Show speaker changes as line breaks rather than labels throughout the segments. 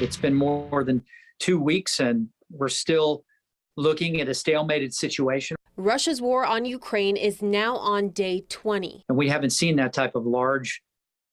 It's been more than 2 weeks, and we're still looking at a stalemated situation.
Russia's war on Ukraine is now on day 20.
And we haven't seen that type of large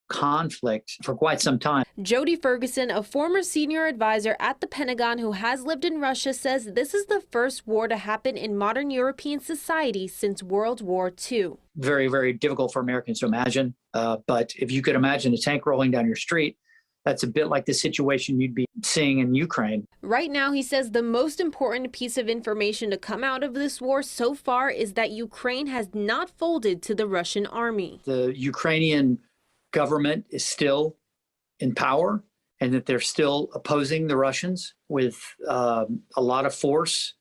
conflict for quite some time.
Jody Ferguson, a former senior advisor at the Pentagon who has lived in Russia, says this is the first war to happen in modern European society since World War II.
Very, very difficult for Americans to imagine. But if you could imagine a tank rolling down your street, that's a bit like the situation you'd be seeing in Ukraine.
Right now, he says the most important piece of information to come out of this war so far is that Ukraine has not folded to the Russian army.
The Ukrainian government is still in power, and that they're still opposing the Russians with a lot of force,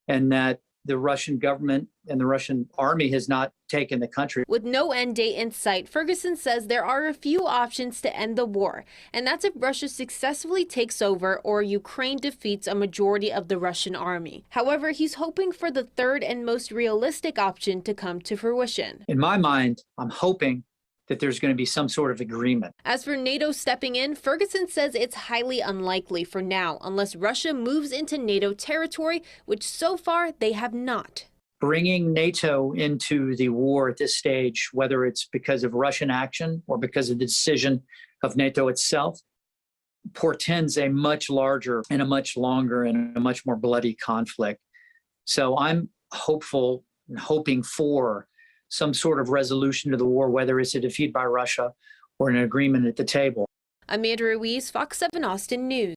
and that the Russian government and the Russian army has not taken the country.
With no end date in sight, Ferguson says there are a few options to end the war, and that's if Russia successfully takes over or Ukraine defeats a majority of the Russian army. However, he's hoping for the third and most realistic option to come to fruition.
In my mind, I'm hoping that there's going to be some sort of agreement.
As for NATO stepping in, Ferguson says it's highly unlikely for now, unless Russia moves into NATO territory, which so far they have not.
Bringing NATO into the war at this stage, whether it's because of Russian action or because of the decision of NATO itself, portends a much larger and a much longer and a much more bloody conflict. So I'm hopeful and hoping for some sort of resolution to the war, whether it's a defeat by Russia or an agreement at the table.
Amanda Ruiz, Fox 7 Austin News.